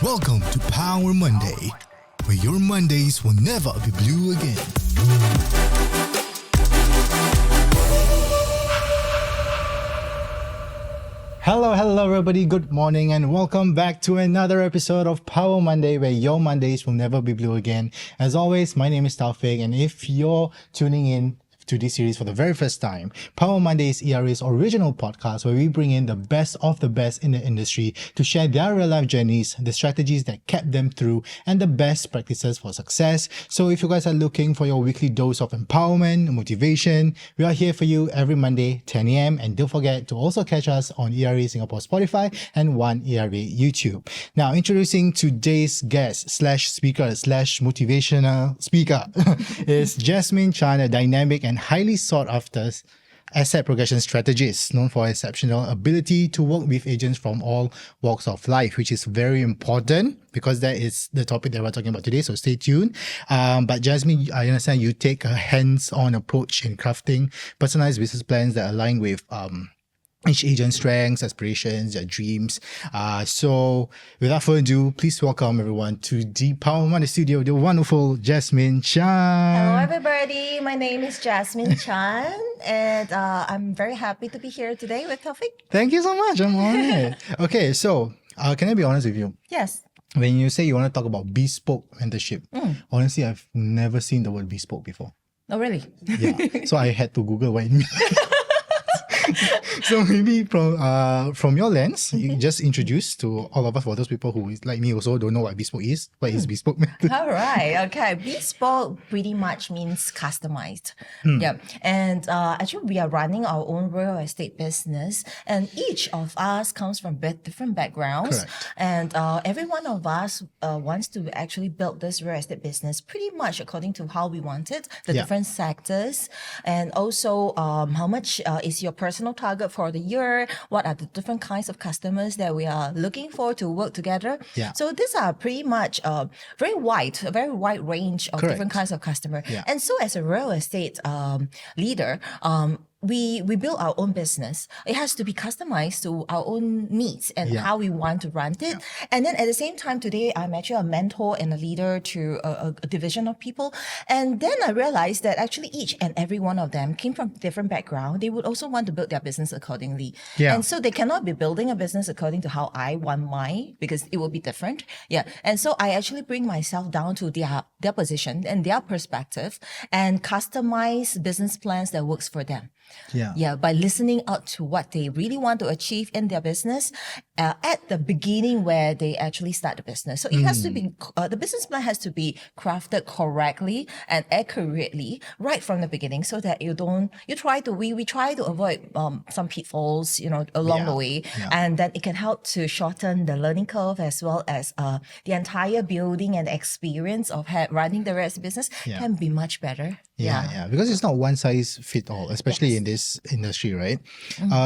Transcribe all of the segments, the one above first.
Welcome to Power Monday, where your Mondays will never be blue again. Hello everybody, good morning and welcome back to another episode of Power Monday, where your Mondays will never be blue again. As always, my name is Taufik, and if you're tuning in to this series for the very first time, Power Monday is ERA's original podcast where we bring in the best of the best in the industry to share their real life journeys, the strategies that kept them through, and the best practices for success. So if you guys are looking for your weekly dose of empowerment, motivation, we are here for you every Monday, 10 a.m. And don't forget to also catch us on ERA Singapore Spotify and One ERA YouTube. Now, introducing today's guest slash speaker slash motivational speaker is Jasmine Chan, a dynamic and highly sought after asset progression strategist known for exceptional ability to work with agents from all walks of life, which is very important because that is the topic that we're talking about today. So stay tuned. But Jasmine, I understand you take a hands-on approach in crafting personalized business plans that align with each agent's strengths, aspirations, their dreams. So without further ado, please welcome everyone to the Power Monday studio, the wonderful Jasmine Chan. Hello everybody, my name is Jasmine Chan and I'm very happy to be here today with Taufik. Thank you so much, I'm honored. Okay, so can I be honest with you? Yes. When you say you want to talk about bespoke mentorship, honestly, I've never seen the word bespoke before. Oh really? Yeah, so I had to Google what it means. So maybe from your lens, you just introduce to all of us, for those people who like me also don't know what bespoke is. What is bespoke method? All right, okay. Bespoke pretty much means customized. Yeah, and actually we are running our own real estate business, and each of us comes from different backgrounds. Correct. And every one of us wants to actually build this real estate business pretty much according to how we want it, the different sectors, and also how much is your personal target for the year, what are the different kinds of customers that we are looking for to work together. Yeah. So these are pretty much a very wide range of different kinds of customer. Yeah. And so as a real estate leader, we build our own business. It has to be customized to our own needs and how we want to run it. Yeah. And then at the same time, today, I'm actually a mentor and a leader to a division of people. And then I realized that actually each and every one of them came from different background. They would also want to build their business accordingly. Yeah. And so they cannot be building a business according to how I want mine, because it will be different. Yeah. And so I actually bring myself down to their position and their perspective and customize business plans that works for them. Yeah, by listening out to what they really want to achieve in their business at the beginning where they actually start the business. So it has to be, the business plan has to be crafted correctly and accurately right from the beginning, so that we try to avoid some pitfalls, along the way. Yeah. And then it can help to shorten the learning curve, as well as the entire building and experience of running the real estate business can be much better. Yeah, because it's not one size fit all, especially in this industry, right?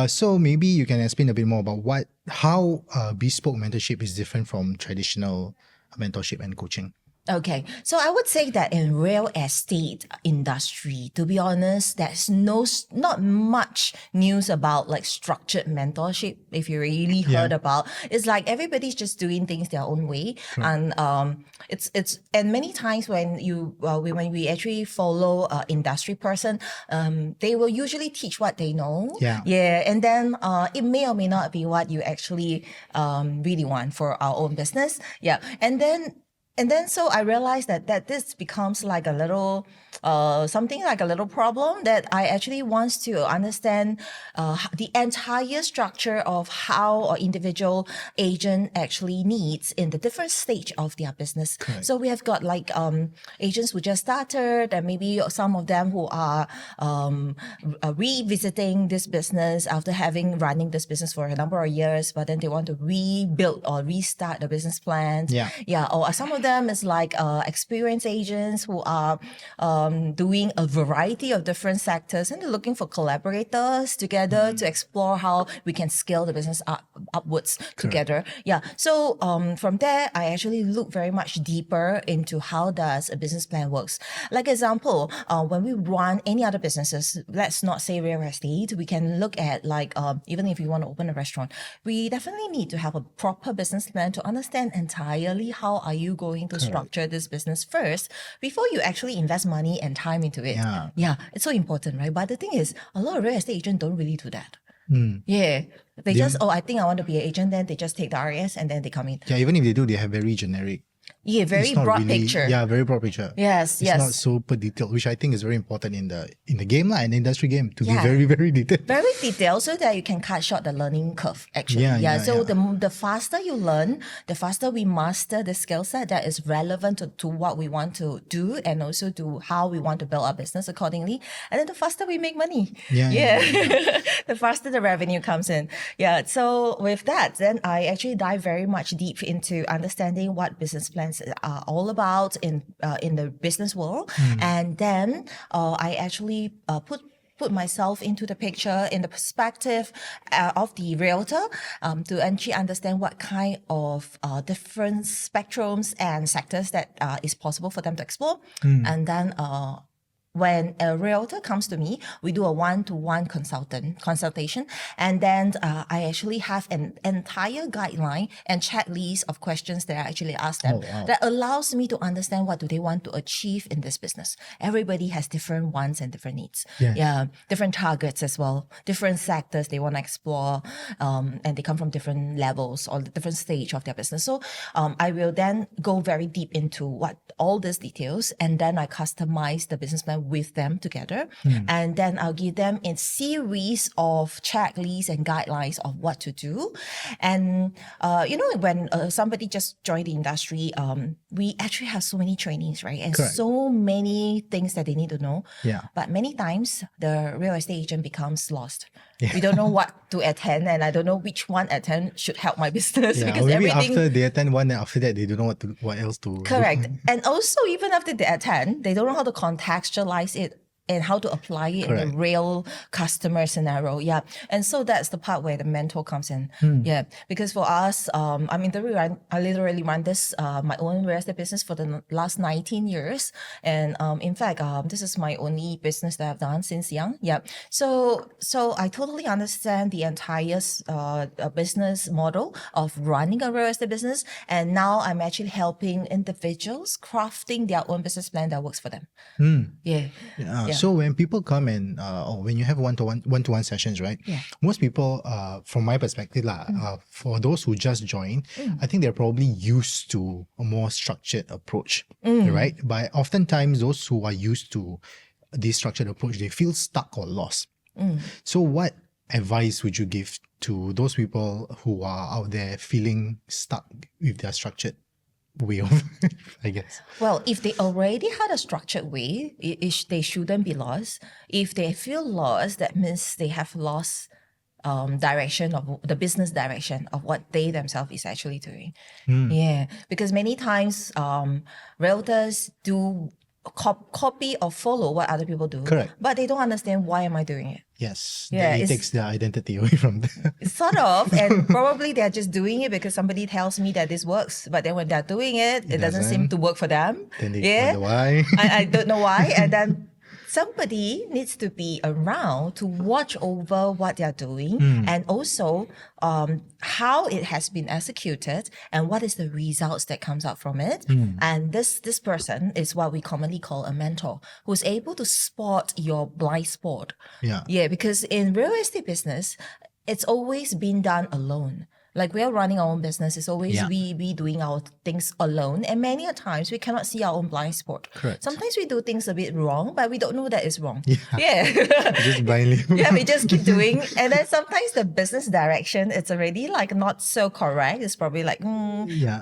So maybe you can explain a bit more about how bespoke mentorship is different from traditional mentorship and coaching. Okay, so I would say that in real estate industry, to be honest, there's not much news about like structured mentorship. If you really heard about, it's like everybody's just doing things their own way, and and many times when we actually follow an industry person, they will usually teach what they know. And then it may or may not be what you actually really want for our own business. And then so I realized that this becomes like a little, something like a little problem, that I actually want to understand the entire structure of how an individual agent actually needs in the different stage of their business. Correct. So we have got like agents who just started, and maybe some of them who are revisiting this business after running this business for a number of years, but then they want to rebuild or restart the business plans. Or some of them them is like experienced agents who are doing a variety of different sectors, and they're looking for collaborators together to explore how we can scale the business upwards together. Yeah. So from there, I actually look very much deeper into how does a business plan works. Like example, when we run any other businesses, let's not say real estate, we can look at like even if you want to open a restaurant, we definitely need to have a proper business plan to understand entirely how are you going to structure this business first before you actually invest money and time into it. Yeah, it's so important, right? But the thing is, a lot of real estate agents don't really do that. Yeah, they just, I think I want to be an agent, then they just take the RS and then they come in. Yeah, even if they do, they have very generic. Yeah, very broad picture. Yeah, very broad picture. Yes, it's not super detailed, which I think is very important in the game in the industry game to be very, very detailed. Very detailed so that you can cut short the learning curve actually. So the faster you learn, the faster we master the skill set that is relevant to what we want to do and also to how we want to build our business accordingly. And then the faster we make money. The faster the revenue comes in. Yeah. So with that, then I actually dive very much deep into understanding what business plans are all about in the business world, and then I actually put myself into the picture in the perspective of the realtor to actually understand what kind of different spectrums and sectors that is possible for them to explore, and then when a realtor comes to me, we do a one-to-one consultation, and then I actually have an entire guideline and checklist of questions that I actually ask them that allows me to understand what do they want to achieve in this business. Everybody has different wants and different needs. Different targets as well, different sectors they want to explore, and they come from different levels or different stage of their business. So I will then go very deep into all these details, and then I customize the business plan with them together, and then I'll give them a series of checklists and guidelines of what to do. And when somebody just joined the industry, we actually have so many trainings, right? And so many things that they need to know. But many times the real estate agent becomes lost. We don't know what to attend, and I don't know which one attend should help my business, because maybe everything after they attend one, and after that they don't know what else to correct do. And also even after they attend, they don't know how to contextualize it and how to apply it in the real customer scenario. And so that's the part where the mentor comes in. Because for us, I literally run this my own real estate business for the last 19 years, and in fact this is my only business that I've done since young. So I totally understand the entire business model of running a real estate business, and now I'm actually helping individuals crafting their own business plan that works for them. So when people come and or when you have one-to-one sessions, right? Most people, from my perspective, for those who just joined, I think they're probably used to a more structured approach, right? But oftentimes those who are used to this structured approach, they feel stuck or lost. So what advice would you give to those people who are out there feeling stuck with their structured way of I guess? Well, if they already had a structured way, they shouldn't be lost. If they feel lost, that means they have lost direction of the business direction of what they themselves is actually doing. Because many times realtors do copy or follow what other people do, but they don't understand why am I doing it. It takes their identity away from them. Sort of, and probably they're just doing it because somebody tells me that this works, but then when they're doing it, it doesn't seem to work for them. Then they wonder why. I don't know why. And then somebody needs to be around to watch over what they're doing, and also how it has been executed and what is the results that comes out from it. And this person is what we commonly call a mentor, who's able to spot your blind spot. Because in real estate business, it's always been done alone. Like we are running our own business, it's always we doing our things alone. And many a times we cannot see our own blind spot. Sometimes we do things a bit wrong, but we don't know that it's wrong. Just blindly. We just keep doing. And then sometimes the business direction, it's already like not so correct. It's probably like,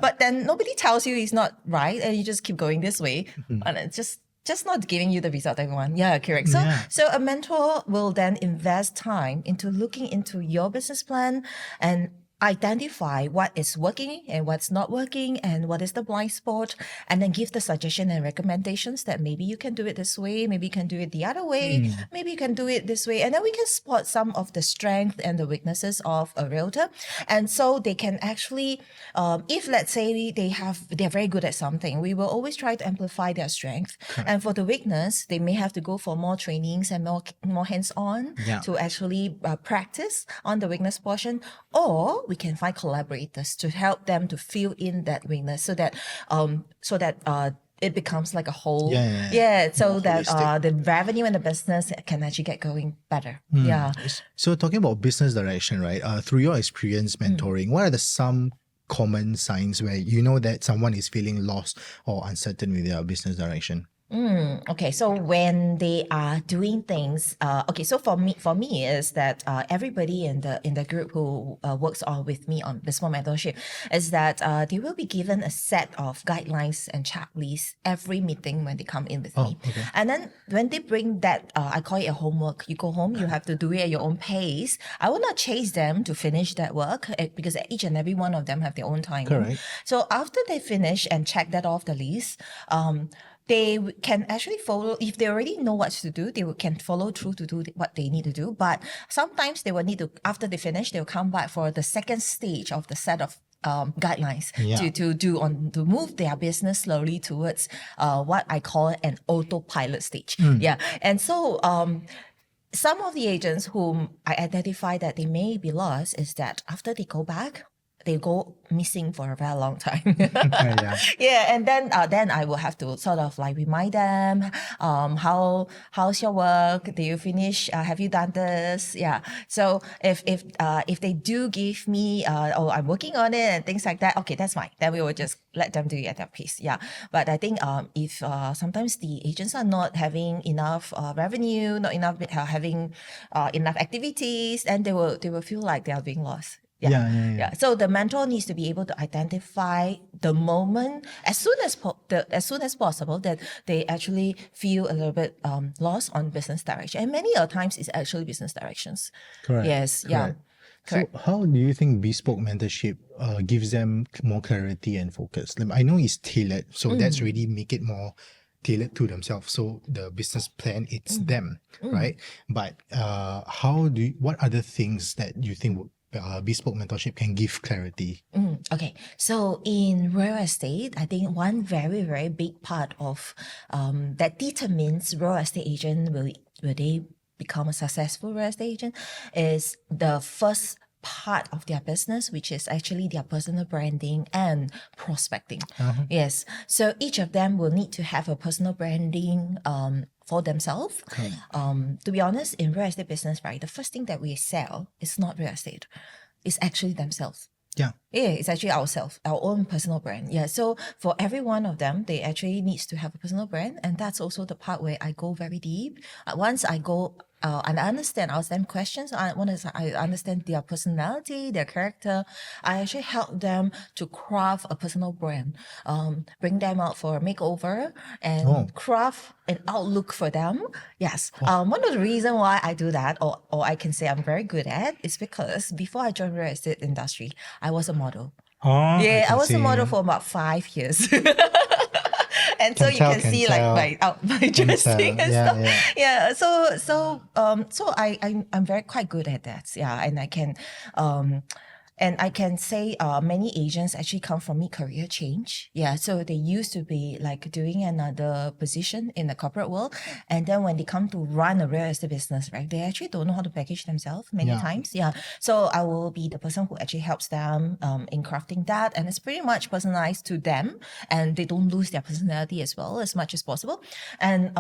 but then nobody tells you it's not right. And you just keep going this way. And it's just not giving you the result that you want. Correct. So a mentor will then invest time into looking into your business plan and identify what is working and what's not working and what is the blind spot, and then give the suggestion and recommendations that maybe you can do it this way, maybe you can do it the other way, maybe you can do it this way, and then we can spot some of the strength and the weaknesses of a realtor. And so they can actually, if let's say they're very good at something, we will always try to amplify their strength. And for the weakness, they may have to go for more trainings and more hands-on to actually practice on the weakness portion, or we can find collaborators to help them to fill in that weakness so that it becomes like a whole, so more that holistic. the revenue and the business can actually get going better. So talking about business direction, right? Through your experience mentoring, what are some common signs where you know that someone is feeling lost or uncertain with their business direction? Okay, so when they are doing things, so for me is that everybody in the group who works on with me on Bespoke Mentorship is that they will be given a set of guidelines and checklists every meeting when they come in with me. Okay. And then when they bring that, I call it a homework. You go home, you have to do it at your own pace. I will not chase them to finish that work because each and every one of them have their own timing. Correct. So after they finish and check that off the list, they can actually follow. If they already know what to do, can follow through to do what they need to do. But sometimes they will need to, after they finish, they'll come back for the second stage of the set of guidelines to move their business slowly towards what I call an autopilot stage. And so some of the agents whom I identify that they may be lost is that after they go back, they go missing for a very long time. And then I will have to sort of like remind them, how's your work? Did you finish? Have you done this? So if they do give me, I'm working on it and things like that, okay, that's fine. Then we will just let them do it at their pace. But I think if sometimes the agents are not having enough revenue, not enough having enough activities, and they will feel like they are being lost. So the mentor needs to be able to identify the moment as soon as possible that they actually feel a little bit lost on business direction. And many other times it's actually business directions. Correct. Yes. Correct. Correct. So how do you think Bespoke Mentorship gives them more clarity and focus? I know it's tailored, so that's really make it more tailored to themselves. So the business plan, it's them, right? But what other things that you think would Bespoke Mentorship can give clarity? Okay, so in real estate, I think one very, very big part of that determines real estate agent will they become a successful real estate agent is the first part of their business, which is actually their personal branding and prospecting. Yes, so each of them will need to have a personal branding for themselves. To be honest, in real estate business, right, the first thing that we sell is not real estate. It's actually themselves. It's actually ourselves, our own personal brand. So for every one of them, they actually needs to have a personal brand. And that's also the part where I go very deep. Once I go and I ask them questions. I understand their personality, their character. I actually help them to craft a personal brand, bring them out for a makeover and craft an outlook for them. Yes. One of the reasons why I do that, or I can say I'm very good at, is because before I joined real estate industry, I was a model. I was a model for about 5 years. And so you can see like my dressing and stuff. So I'm very quite good at that. And I can say many agents actually come from mid-career change. So they used to be like doing another position in the corporate world. And then when they come to run a real estate business, right, they actually don't know how to package themselves many times. So I will be the person who actually helps them in crafting that. And it's pretty much personalized to them. And they don't lose their personality as well as much as possible. And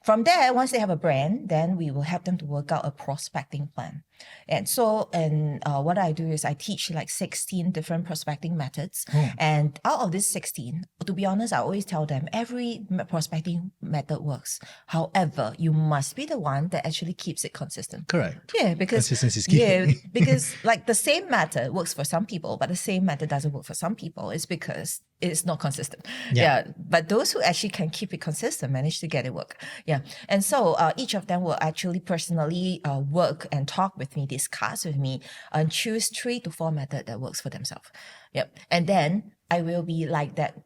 from there, once they have a brand, then we will help them to work out a prospecting plan. And so, what I do is I teach like 16 different prospecting methods. And out of this 16, to be honest, I always tell them every prospecting method works. However, you must be the one that actually keeps it consistent. Correct. Because consistency is key. because like the same method works for some people, but the same method doesn't work for some people. It's because it's not consistent. Yeah. But those who actually can keep it consistent manage to get it work. And so each of them will actually personally work and talk with me, discuss with me, and choose 3 to 4 methods that works for themselves. And then I will be like that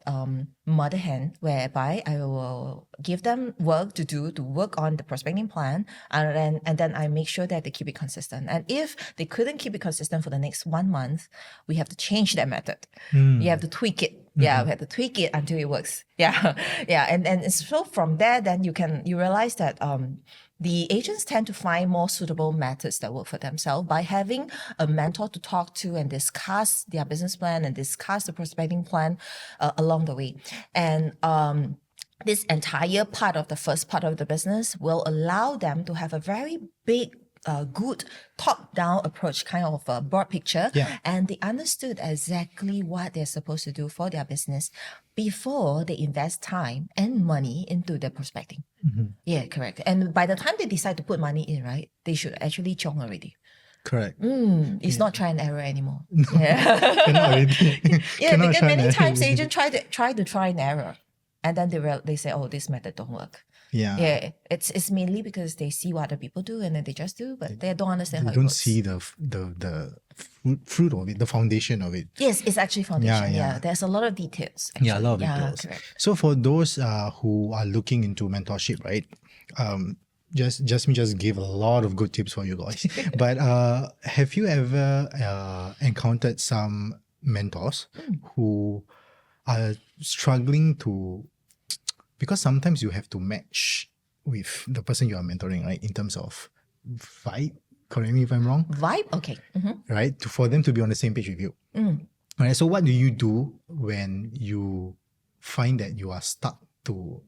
mother hen, whereby I will give them work to do, to work on the prospecting plan, and then I make sure that they keep it consistent. And if they couldn't keep it consistent for the next 1 month, we have to change that method. You have to tweak it. We have to tweak it until it works. And so from there, then you realize that the agents tend to find more suitable methods that work for themselves by having a mentor to talk to and discuss their business plan and discuss the prospecting plan along the way. And this entire part of the first part of the business will allow them to have a very big good top-down approach, kind of a broad picture, and they understood exactly what they're supposed to do for their business before they invest time and money into the prospecting. Yeah, correct. And by the time they decide to put money in, right, they should actually chong already. Correct. It's not try and error anymore. Cannot already. Because many times agents try and error, and then they say, oh, this method don't work. It's mainly because they see what other people do and then they just do, but they don't understand how it works. They don't see the fruit of it, the foundation of it. Yes, it's actually foundation. There's a lot of details. Actually. A lot of details. Correct. So for those who are looking into mentorship, right? Jasmine just gave a lot of good tips for you guys. But have you ever encountered some mentors who are struggling to, because sometimes you have to match with the person you are mentoring, right? In terms of vibe, correct me if I'm wrong. Vibe? Okay. Right? For them to be on the same page with you. Right? So what do you do when you find that you are stuck to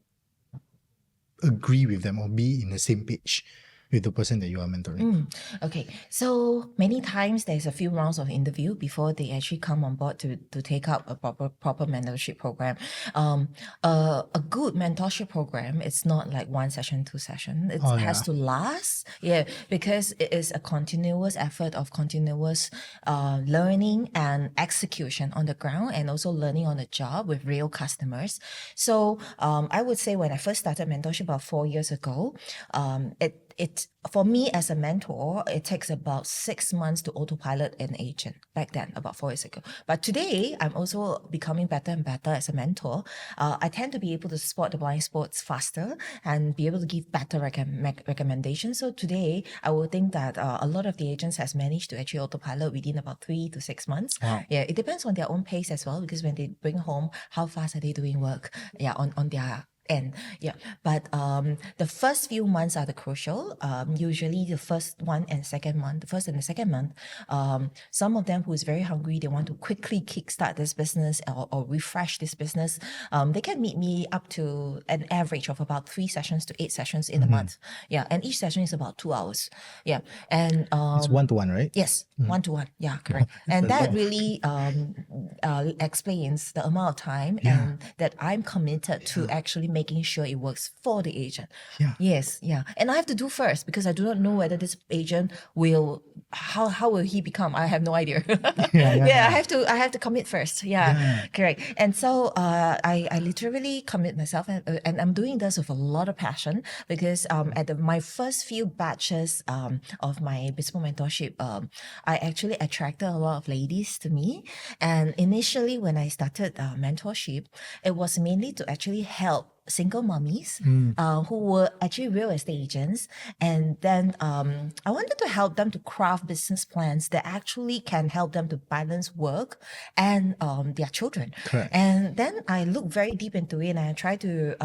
agree with them or be in the same page with the person that you are mentoring? Okay, so many times there's a few rounds of interview before they actually come on board to take up a proper mentorship program. A good mentorship program, it's not like 1 session, 2 session. It has to last, because it is a continuous effort of continuous learning and execution on the ground, and also learning on the job with real customers. So I would say when I first started mentorship about 4 years ago, it for me as a mentor, it takes about 6 months to autopilot an agent back then, about 4 years ago. But today, I'm also becoming better and better as a mentor. I tend to be able to spot the blind spots faster and be able to give better recommendations. So today, I would think that a lot of the agents has managed to actually autopilot within about 3 to 6 months. Wow. Yeah, it depends on their own pace as well, because when they bring home, how fast are they doing work? Yeah, on their end. Yeah, but the first few months are the crucial. Usually the first and the second month, some of them who is very hungry, they want to quickly kickstart this business or refresh this business. They can meet me up to an average of about 3 sessions to 8 sessions in a month. Yeah, and each session is about 2 hours. Yeah, and it's 1-to-1, right? Yes, 1-to-1. Yeah, correct. And that really explains the amount of time and that I'm committed to actually making sure it works for the agent. Yes, and I have to do first, because I do not know whether this agent will, how will he become? I have no idea. I have to commit first. Correct. And so I literally commit myself, and I'm doing this with a lot of passion, because at my first few batches of my Bespoke mentorship, I actually attracted a lot of ladies to me. And initially when I started mentorship, it was mainly to actually help single mummies who were actually real estate agents, and then I wanted to help them to craft business plans that actually can help them to balance work and their children. Correct. And then I looked very deep into it, and I tried to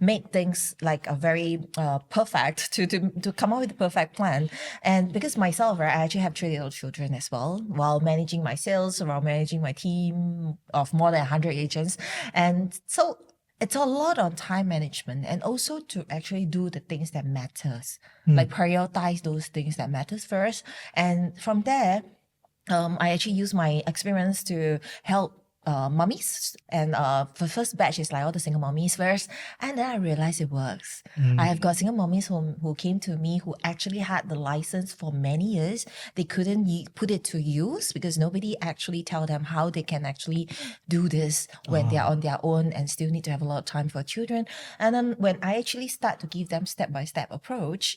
make things like a very perfect to come up with the perfect plan. And because myself, right, I actually have 3 little children as well, while managing my sales, while managing my team of more than 100 agents, and so it's a lot on time management, and also to actually do the things that matters, like prioritize those things that matters first. And from there, I actually use my experience to help mummies, and the first batch is like all the single mummies first, and then I realized it works. I have got single mummies who came to me who actually had the license for many years. They couldn't put it to use because nobody actually tell them how they can actually do this when they're on their own and still need to have a lot of time for children. And then when I actually start to give them step-by-step approach,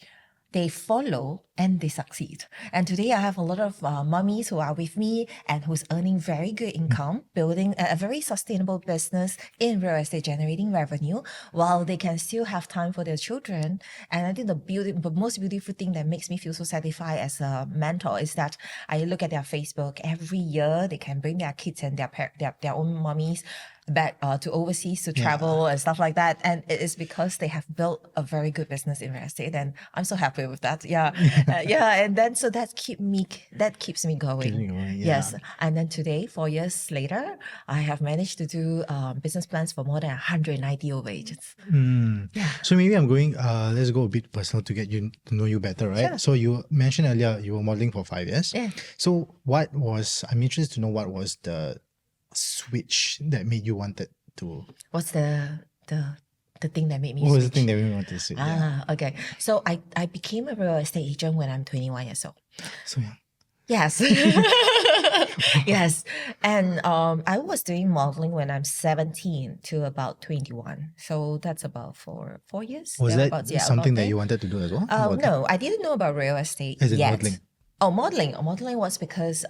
they follow and they succeed. And today I have a lot of mummies who are with me and who's earning very good income, building a very sustainable business in real estate, generating revenue while they can still have time for their children. And I think the most beautiful thing that makes me feel so satisfied as a mentor is that I look at their Facebook every year. They can bring their kids and their own mummies back to overseas to travel and stuff like that, and it is because they have built a very good business in real estate, and I'm so happy with that. And then so that keeps me going. Yes, and then today, 4 years later, I have managed to do business plans for more than 190 over agents. So maybe I'm going let's go a bit personal to get to know you better, right? Sure. So you mentioned earlier you were modeling for 5 years. So I'm interested to know what was the switch that made you wanted to... What's the thing that made me What was the switch? thing that made me want to switch? Okay. So I became a real estate agent when I'm 21 years old. So young. Yes. Yes. And I was doing modeling when I'm 17 to about 21. So that's about four years. Was that something that there. you wanted to do as well? No, I didn't know about real estate As in yet. modeling? Oh, modeling. Modeling was because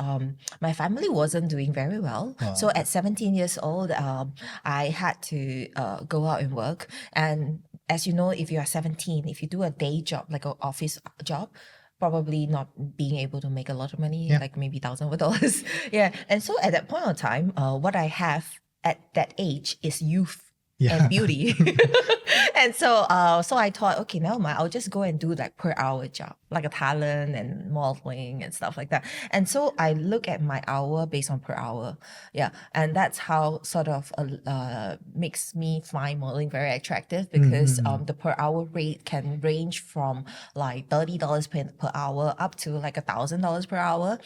my family wasn't doing very well. So at 17 years old, I had to go out and work. And as you know, if you are 17, if you do a day job, like an office job, probably not being able to make a lot of money, like maybe thousands of dollars. And so at that point of time, what I have at that age is youth and beauty. And so I thought, okay, never mind, I'll just go and do like per hour job, like a talent and modeling and stuff like that. And so I look at my hour based on per hour. And that's how sort of makes me find modeling very attractive, because the per hour rate can range from like $30 per hour up to like $1,000 per hour.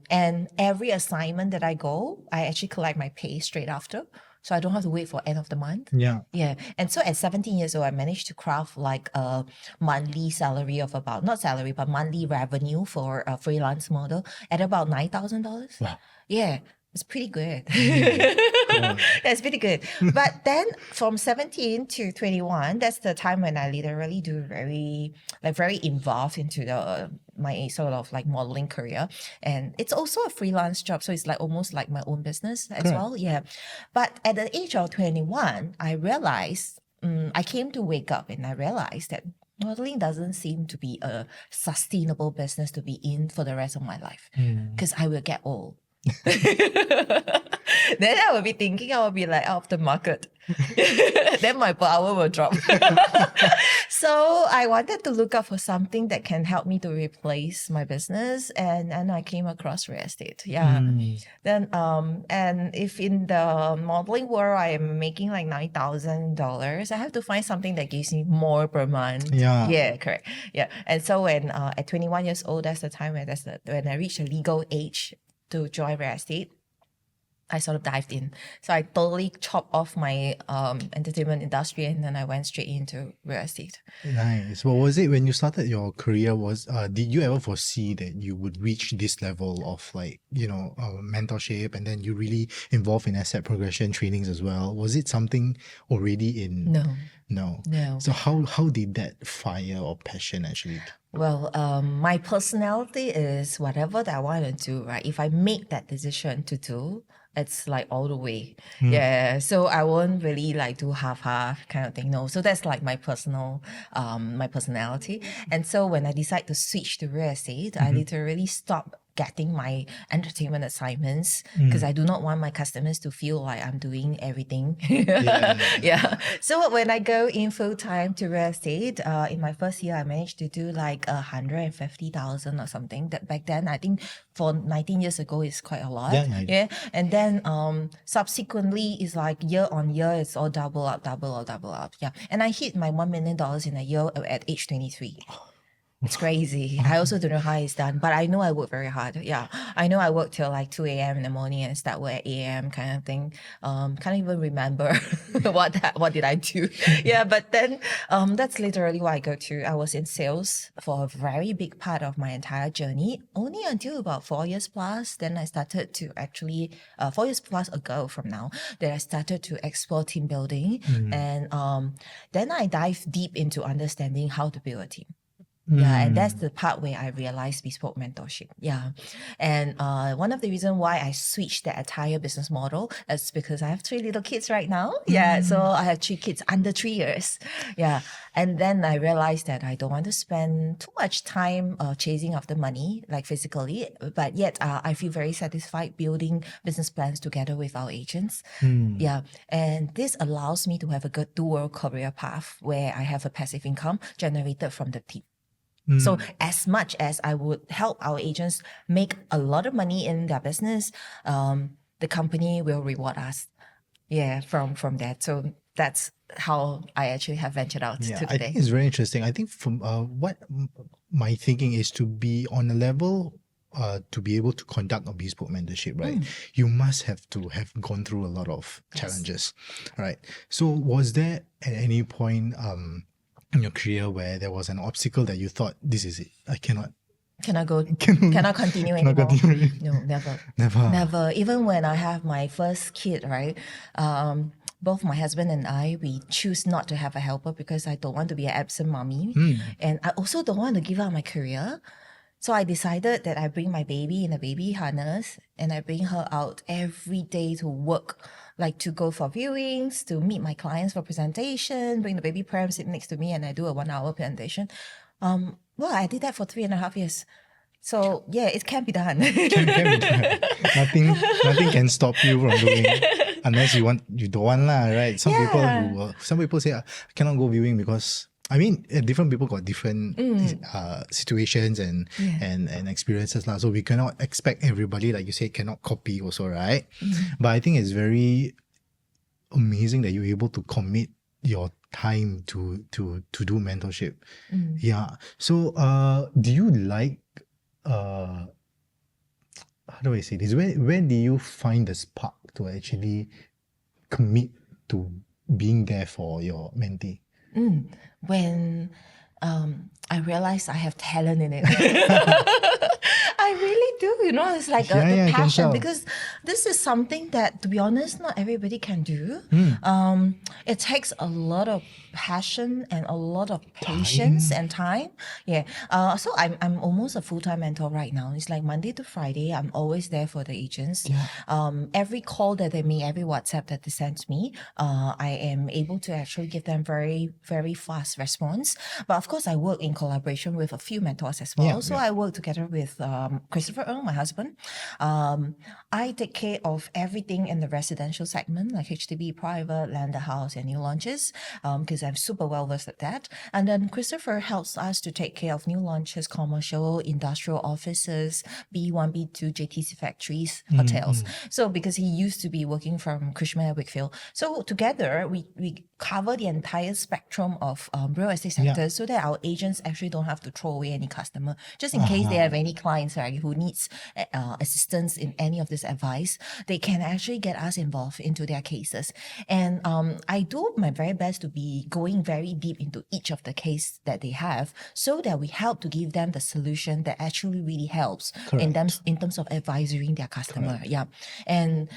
And every assignment that I go, I actually collect my pay straight after. So I don't have to wait for end of the month. And so at 17 years old, I managed to craft like a monthly salary of about, not salary, but monthly revenue for a freelance model at about $9,000. Wow. It's pretty good. It's pretty good. But then from 17 to 21, that's the time when I literally do very involved into my sort of like modeling career. And it's also a freelance job. So it's like almost like my own business as well. But at the age of 21, I realized, I came to wake up and I realized that modeling doesn't seem to be a sustainable business to be in for the rest of my life, because I will get old. Then I will be thinking I will be like out of the market. Then my per hour will drop. So I wanted to look up for something that can help me to replace my business, and I came across real estate. Then and if in the modeling world I am making like $9,000, I have to find something that gives me more per month. Correct. And so when at 21 years old, that's the time when I reached a legal age to join real estate, I sort of dived in. So I totally chopped off my entertainment industry, and then I went straight into real estate. Nice. Well, was it when you started your career, did you ever foresee that you would reach this level of like, mentorship, and then you really involved in asset progression trainings as well? Was it something already in... No. So how did that fire or passion actually... Well, my personality is whatever that I want to do, right? If I make that decision to do, it's like all the way. So I won't really like do half kind of thing. No. So that's like my personality. And so when I decide to switch to real estate, I literally stopped getting my entertainment assignments, because I do not want my customers to feel like I'm doing everything. So when I go in full time to real estate, in my first year, I managed to do like 150,000 or something. That back then, I think for 19 years ago, is quite a lot. And then subsequently, it's like year on year, it's all double up. And I hit my $1 million in a year at age 23. It's crazy. I also don't know how it's done, but I know I work very hard. Yeah. I know I work till like 2 a.m. in the morning and start work at 8 a.m. kind of thing. Can't even remember what did I do. Yeah, but then that's literally what I go to. I was in sales for a very big part of my entire journey, only until about 4 years plus. Then I started to actually 4 years plus ago from now, that I started to explore team building. And then I dive deep into understanding how to build a team. Yeah, and that's the part where I realized bespoke mentorship. Yeah. And one of the reasons why I switched that entire business model is because I have 3 little kids right now. Yeah. So I have 3 kids under 3 years. Yeah. And then I realized that I don't want to spend too much time chasing after money, like physically, but yet I feel very satisfied building business plans together with our agents. Yeah. And this allows me to have a good dual career path where I have a passive income generated from the team. So as much as I would help our agents make a lot of money in their business, the company will reward us. Yeah, from that. So that's how I actually have ventured out to I today. think it's very interesting. I think from my thinking is to be on a level to be able to conduct a bespoke mentorship, right? You must have to have gone through a lot of challenges, right? So was there at any point in your career where there was an obstacle that you thought, this is it, I cannot Cannot continue cannot anymore. continue? No, never. Never. Never. Even when I have my first kid, right? Both my husband and I, we choose not to have a helper because I don't want to be an absent mommy. And I also don't want to give up my career. So I decided that I bring my baby in a baby harness and I bring her out every day to work, like to go for viewings, to meet my clients for presentation, bring the baby pram, sit next to me, and I do a 1-hour presentation. Well, I did that for 3.5 years. So yeah, it can be done. Can be done. Nothing can stop you from doing unless you don't want lah, right? Some people say I cannot go viewing because different people got different situations and experiences lah. So we cannot expect everybody, like you say, cannot copy also, right? But I think it's very amazing that you're able to commit your time to do mentorship. Yeah. So do you like how do I say this? Where do you find the spark to actually commit to being there for your mentee? When I realized I have talent in it. I really do, it's like the passion, because this is something that, to be honest, not everybody can do. It takes a lot of passion and a lot of patience and time. Yeah. So I'm almost a full-time mentor right now. It's like Monday to Friday, I'm always there for the agents. Every call that they make, every WhatsApp that they send me, I am able to actually give them very, very fast response. But of course, I work in collaboration with a few mentors as well. I work together with Christopher Ng, my husband. I take care of everything in the residential segment, like HDB, private, landed house, and new launches, because I'm super well versed at that. And then Christopher helps us to take care of new launches, commercial, industrial offices, B1, B2, JTC factories, hotels. So because he used to be working from Cushman & Wakefield. So together, we cover the entire spectrum of real estate sectors so that our agents actually don't have to throw away any customer, just in case they have any clients, right, who needs assistance in any of this advice, they can actually get us involved into their cases. And I do my very best to be going very deep into each of the case that they have so that we help to give them the solution that actually really helps in terms of advising their customer. Yeah. And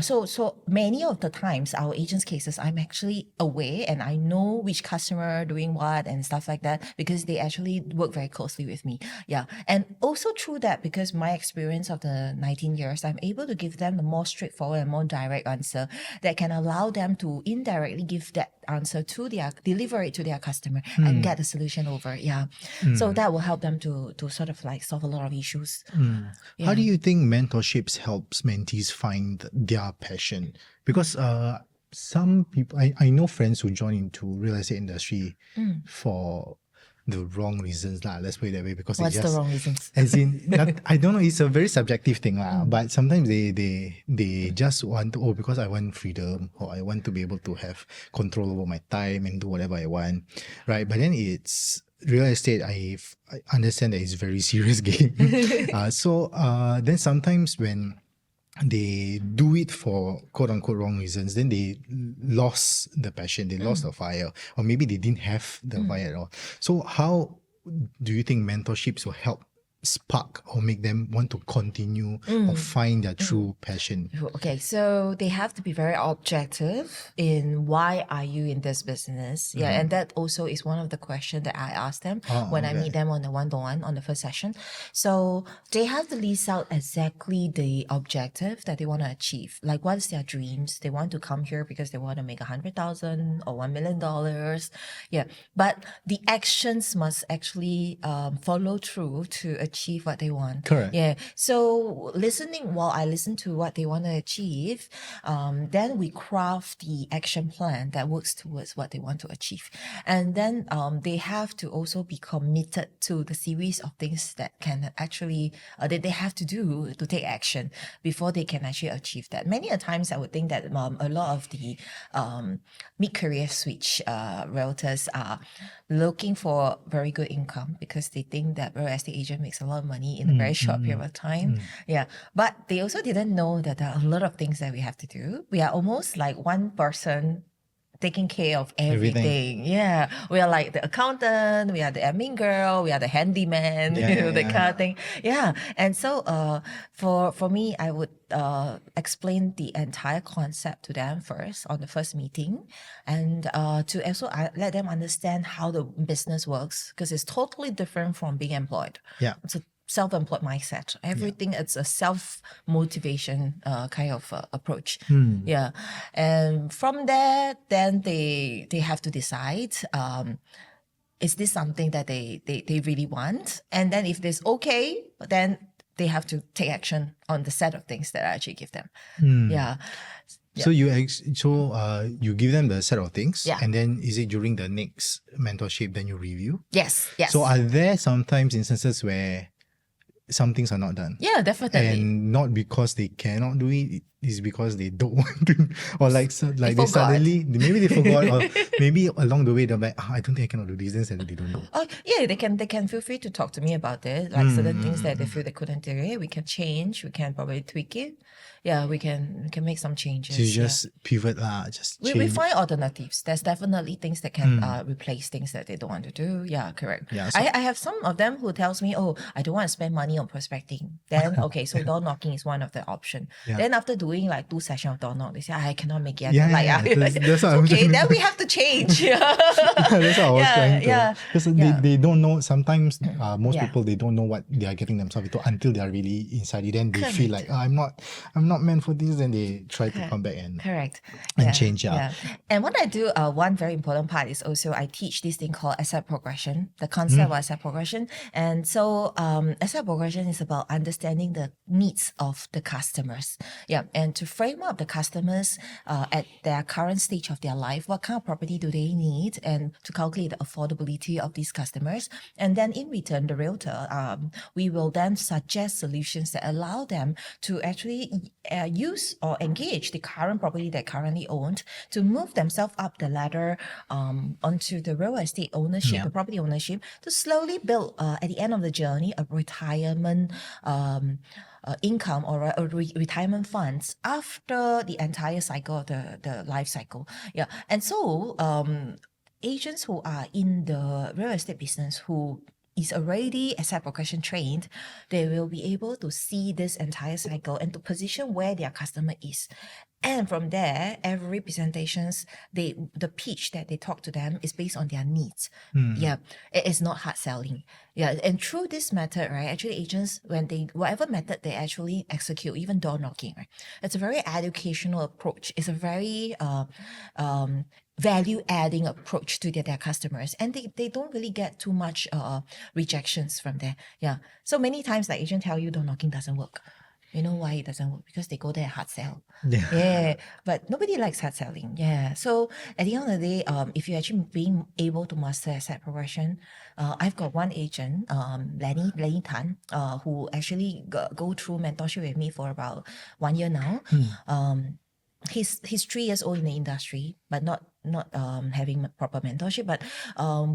so many of the times our agents' cases, I'm actually aware and I know which customer doing what and stuff like that because they actually work very closely with me. Yeah. And also through that, because my experience of the 19 years, I'm able to give them the more straightforward and more direct answer that can allow them to indirectly give that answer to deliver it to their customer and get the solution over. Yeah. So that will help them to sort of like solve a lot of issues. How do you think mentorships helps mentees find their passion? Because some people, I know friends who join into real estate industry for the wrong reasons lah. Let's put it that way. Because what's the wrong reasons? As in, I don't know. It's a very subjective thing lah. But sometimes they just want to, because I want freedom or I want to be able to have control over my time and do whatever I want, right? But then it's real estate, I understand that it's a very serious game. Then sometimes when they do it for quote unquote wrong reasons, then they lost the passion, they lost the fire, or maybe they didn't have the fire at all. So how do you think mentorships will help spark or make them want to continue or find their true passion? Okay, so they have to be very objective in why are you in this business? Yeah, and that also is one of the questions that I ask them when I meet them on the one-to-one on the first session. So they have to list out exactly the objective that they want to achieve. Like, what is their dreams? They want to come here because they want to make $100,000 or $1 million. Yeah, but the actions must actually follow through to achieve what they want. Correct. Yeah. So while I listen to what they want to achieve, then we craft the action plan that works towards what they want to achieve. And then they have to also be committed to the series of things that can actually, that they have to do to take action before they can actually achieve that. Many a times I would think that a lot of the mid-career switch realtors are looking for very good income because they think that real estate agent makes a lot of money in a very short period of time. Yeah. But they also didn't know that there are a lot of things that we have to do. We are almost like one person taking care of everything. Yeah. We are like the accountant, we are the admin girl, we are the handyman, that kind of thing. Yeah. And so for me, I would explain the entire concept to them first on the first meeting, and to also let them understand how the business works, because it's totally different from being employed. Yeah. It's a self-employed mindset. Everything it's a self-motivation kind of approach. Yeah. And from there, then they have to decide, is this something that they really want? And then if this okay, then they have to take action on the set of things that I actually give them. Yeah. So you give them the set of things, Yeah. and then is it during the next mentorship then you review? Yes. So are there sometimes instances where some things are not done? Yeah, definitely. And not because they cannot do it, it's because they don't want to, or like they forgot. suddenly, maybe they forgot, or maybe along the way they're like, I don't think I cannot do this, then suddenly they don't do. Oh yeah, they can feel free to talk to me about it. Like certain things that they feel they couldn't do it, we can change. We can probably tweak it. Yeah, we can make some changes. So you just pivot just change. We find alternatives. There's definitely things that can replace things that they don't want to do. Yeah, correct. Yeah, so- I have some of them who tells me, oh, I don't want to spend money on prospecting. Then okay, so door knocking is one of the option. Yeah. Then after doing like 2 sessions of door knock, they say I cannot make it. Yeah, I'm like, that's what I'm okay, trying then to- we have to change. Yeah. That's what I was trying to. Yeah. Because they don't know, sometimes most Yeah. people, they don't know what they are getting themselves into until they are really inside it. Then they Correct. feel like, I'm not meant for this. Then they try to come back and Correct. change. Yeah. And what I do, one very important part is also I teach this thing called asset progression, the concept of asset progression. And so asset progression is about understanding the needs of the customers. Yeah. And to frame up the customers at their current stage of their life, what kind of property do they need, and to calculate the affordability of these customers. And then in return, the realtor, we will then suggest solutions that allow them to actually use or engage the current property they currently owned to move themselves up the ladder onto the real estate ownership, the property ownership, to slowly build at the end of the journey a retirement income or retirement funds after the entire cycle of the life cycle. Yeah. And so agents who are in the real estate business who is already asset progression trained, they will be able to see this entire cycle and to position where their customer is. And from there, every presentations, the pitch that they talk to them is based on their needs. Yeah, it is not hard selling. Yeah, and through this method, right, actually agents, whatever method they actually execute, even door knocking, right, it's a very educational approach. It's a very value-adding approach to their customers, and they don't really get too much rejections from there. Yeah, so many times the agent tell you door knocking doesn't work. You know why it doesn't work? Because they go there hard sell. Yeah, but nobody likes hard selling. Yeah, so at the end of the day, if you're actually being able to master asset progression, I've got one agent, Lenny Tan, who actually go through mentorship with me for about 1 year now. He's 3 years old in the industry, but not having proper mentorship, but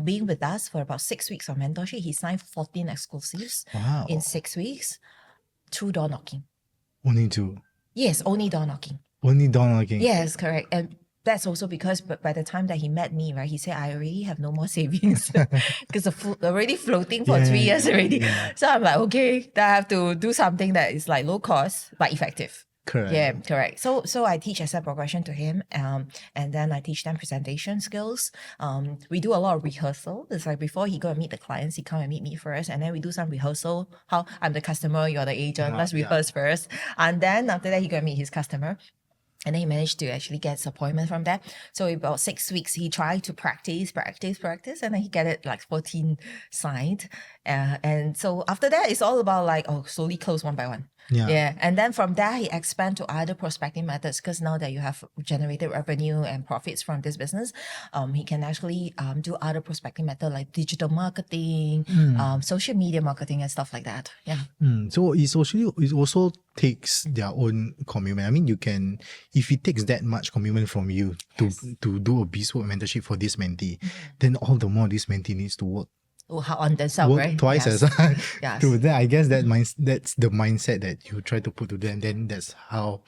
being with us for about 6 weeks of mentorship, he signed 14 exclusives Wow. in 6 weeks through door knocking. Only two. Yes, only door knocking. Only door knocking. Yes, correct. And that's also because by the time that he met me, right, he said, I already have no more savings because already floating for 3 years already. Yeah. So I'm like, okay, I have to do something that is like low cost but effective. Correct. Yeah, correct. So I teach asset progression to him, and then I teach them presentation skills. We do a lot of rehearsal. It's like before he go and meet the clients, he come and meet me first, and then we do some rehearsal. How I'm the customer, you're the agent. Let's rehearse first, and then after that he go and meet his customer. And then he managed to actually get his appointment from that. So about 6 weeks, he tried to practice, and then he get it like 14 signed. And so after that, it's all about like, slowly close one by one. Yeah. And then from there, he expand to other prospecting methods, because now that you have generated revenue and profits from this business, he can actually do other prospecting method like digital marketing, social media marketing and stuff like that. Yeah. So it also takes their own commitment. I mean, you can, if it takes that much commitment from you to do a bespoke mentorship for this mentee, then all the more this mentee needs to work On themselves, work right? twice as hard. Yes. To that, I guess that's the mindset that you try to put to them. Then that's how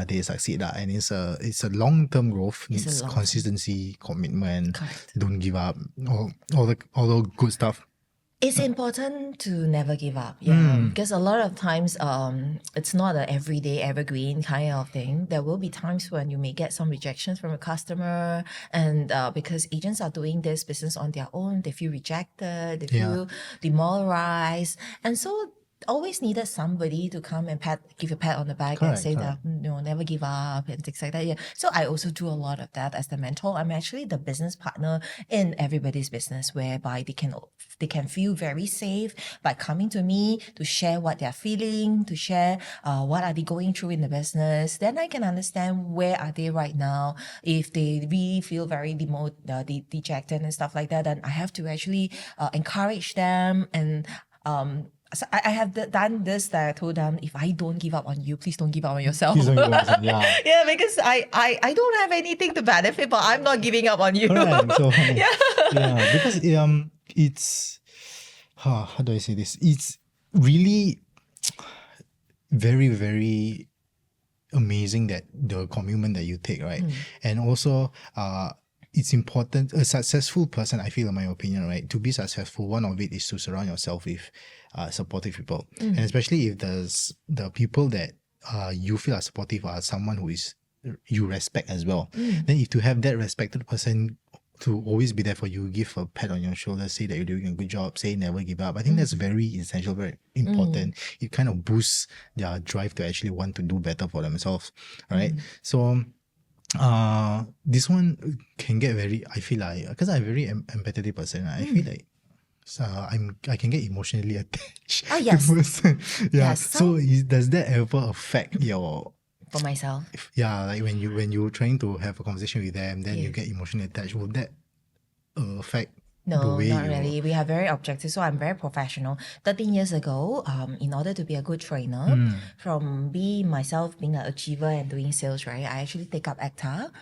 they succeed. And it's a long-term growth. Needs consistency, commitment. Correct. Don't give up. All the good stuff. It's important to never give up, because a lot of times it's not an everyday evergreen kind of thing. There will be times when you may get some rejections from a customer, and because agents are doing this business on their own, they feel rejected, they feel demoralized, and so always needed somebody to come and give a pat on the back and say that never give up and things like that. Yeah. So I also do a lot of that as the mentor. I'm actually the business partner in everybody's business, whereby they can feel very safe by coming to me to share what they're feeling, to share what are they going through in the business. Then I can understand where are they right now. If they really feel very dejected and stuff like that, then I have to actually encourage them. And so I have done this, that I told them, if I don't give up on you, please don't give up on yourself. Please don't give up on yourself, yeah, because I don't have anything to benefit, but I'm not giving up on you. Correct. So, because it's how do I say this? It's really very, very amazing that the commitment that you take, right? And also it's important, a successful person, I feel, in my opinion, right, to be successful, one of it is to surround yourself with supportive people. And especially if the people that you feel are supportive are someone who is you respect as well, then if you have that respected person to always be there for you, give a pat on your shoulder, say that you're doing a good job, say never give up. I think that's very essential, very important. It kind of boosts their drive to actually want to do better for themselves, right? So this one can get very, I feel like, because I'm a very empathetic person, I feel like I can get emotionally attached Oh, yes. to person. Yes. So does that ever affect your For myself. like when you're trying to have a conversation with them, then you get emotionally attached, will that affect the No, way not you really. We are very objective, so I'm very professional. 13 years ago, in order to be a good trainer, from myself being an achiever and doing sales, right, I actually take up ACTA.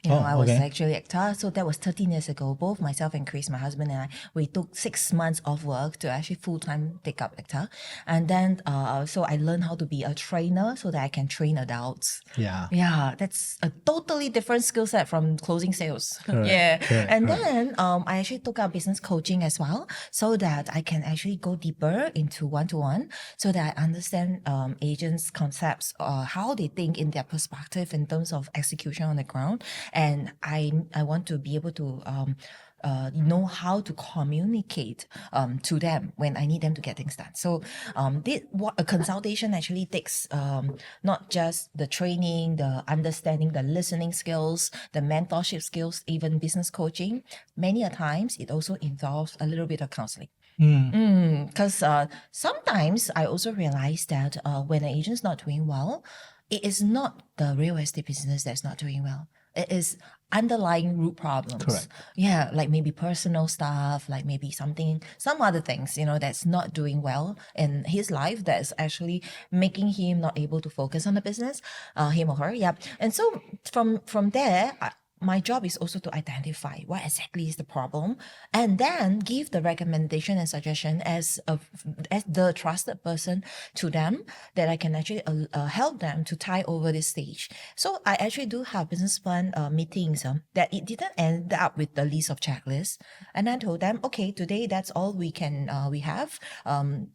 I was actually ACTA, so that was 13 years ago. Both myself and Chris, my husband, and I, we took 6 months off work to actually full-time take up ACTA. And then, so I learned how to be a trainer so that I can train adults. Yeah, that's a totally different skill set from closing sales. Correct. Then I actually took up business coaching as well, so that I can actually go deeper into one-to-one, so that I understand agents' concepts, how they think in their perspective in terms of execution on the ground. And I want to be able to know how to communicate to them when I need them to get things done. So a consultation actually takes not just the training, the understanding, the listening skills, the mentorship skills, even business coaching. Many a times it also involves a little bit of counseling. Because sometimes I also realize that when an agent's not doing well, it is not the real estate business that's not doing well. It is underlying root problems. Correct. Yeah, like maybe personal stuff, like maybe some other things, that's not doing well in his life, that's actually making him not able to focus on the business, him or her. Yeah. And so from there, my job is also to identify what exactly is the problem, and then give the recommendation and suggestion as the trusted person to them, that I can actually help them to tie over this stage. So I actually do have business plan meetings that it didn't end up with the list of checklists, and I told them, okay, today that's all we can we have, and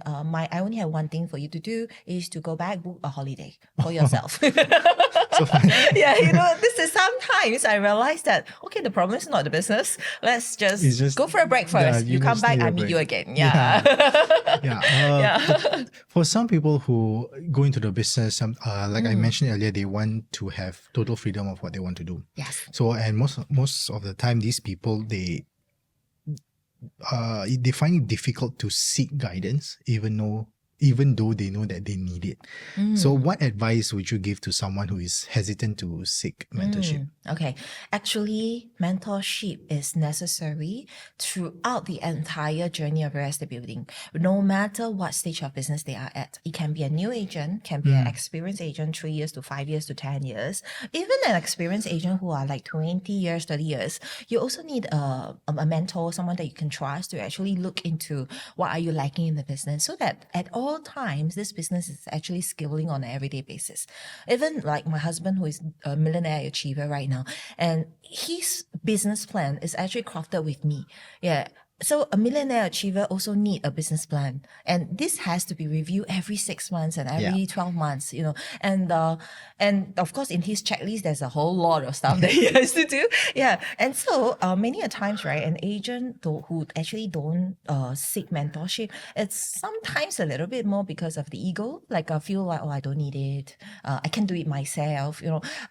I only have one thing for you to do, is to go back, book a holiday for yourself. So funny. Yeah, this is sometimes I realize that, okay, the problem is not the business. Let's just go for a break first. You come just back, need a I meet break. you again. Yeah. Yeah. For some people who go into the business, like I mentioned earlier, they want to have total freedom of what they want to do. Yes. So, and most of the time, these people, they find it difficult to seek guidance, even though they know that they need it. So what advice would you give to someone who is hesitant to seek mentorship? Okay. Actually, mentorship is necessary throughout the entire journey of real estate building, no matter what stage of business they are at. It can be a new agent, can be an experienced agent, 3 years to 5 years to 10 years, even an experienced agent who are like 20 years, 30 years. You also need a mentor, someone that you can trust to actually look into what are you lacking in the business, so that at all times, this business is actually scaling on an everyday basis. Even like my husband, who is a millionaire achiever right now, and his business plan is actually crafted with me. Yeah. So a millionaire achiever also need a business plan, and this has to be reviewed every 6 months and every 12 months, and of course in his checklist there's a whole lot of stuff that he has to do. Yeah. And so many a times, right, an agent who actually don't seek mentorship, it's sometimes a little bit more because of the ego, like I feel like, oh, I don't need it, I can do it myself,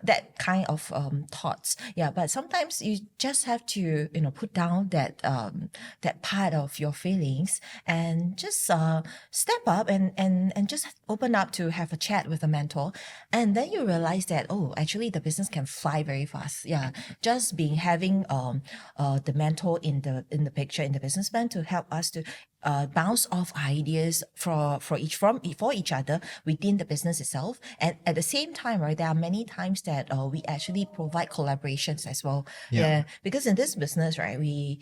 that kind of thoughts. Yeah. But sometimes you just have to put down that part of your feelings and just step up and just open up to have a chat with a mentor. And then you realize that, oh, actually the business can fly very fast. Yeah. Just having the mentor in the picture, in the business plan, to help us to bounce off ideas for each other within the business itself. And at the same time, right, there are many times that we actually provide collaborations as well. Yeah. Because in this business, right, we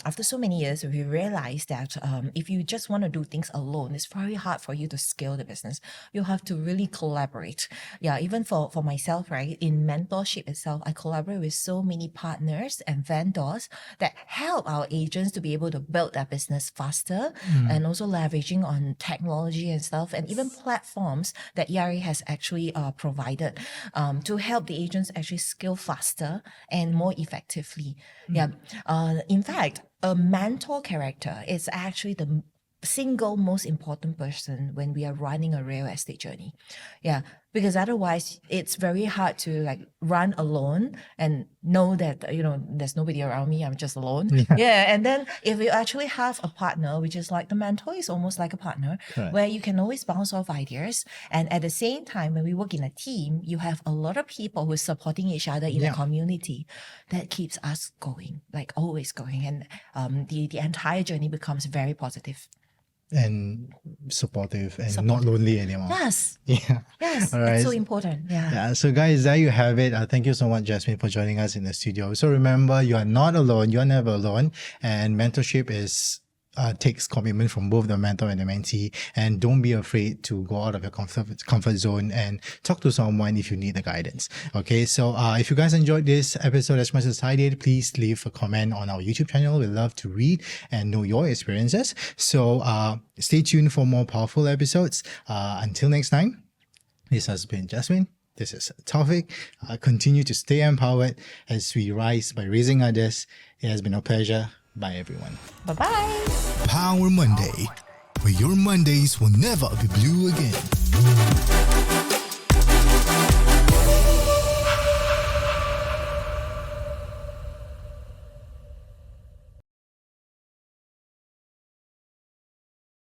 after so many years, we realize that if you just want to do things alone, it's very hard for you to scale the business. You have to really collaborate. Yeah. Even for myself, right, in mentorship itself, I collaborate with so many partners and vendors that help our agents to be able to build their business faster, and also leveraging on technology and stuff, and even platforms that ERA has actually provided to help the agents actually scale faster and more effectively. Yeah. In fact, a mentor character is actually the single most important person when we are running a real estate journey. Yeah. Because otherwise it's very hard to like run alone and know that, there's nobody around me, I'm just alone. Yeah. And then if you actually have a partner, which is like the mentor is almost like a partner, where you can always bounce off ideas. And at the same time, when we work in a team, you have a lot of people who are supporting each other in a community. That keeps us going, like always going. And the entire journey becomes very positive. And supportive and not lonely anymore. Yes. Yeah. Yes. All right. It's so important. Yeah. Yeah. So guys, there you have it. Thank you so much, Jasmine, for joining us in the studio. So remember, you are not alone. You are never alone. And mentorship takes commitment from both the mentor and the mentee. And don't be afraid to go out of your comfort zone and talk to someone if you need the guidance. Okay, so if you guys enjoyed this episode as much as I did, please leave a comment on our YouTube channel. We'd love to read and know your experiences. So stay tuned for more powerful episodes. Until next time, this has been Jasmine. This is Taufik. Continue to stay empowered as we rise by raising others. It has been a pleasure. Bye, everyone. Bye-bye. Power Monday, where your Mondays will never be blue again.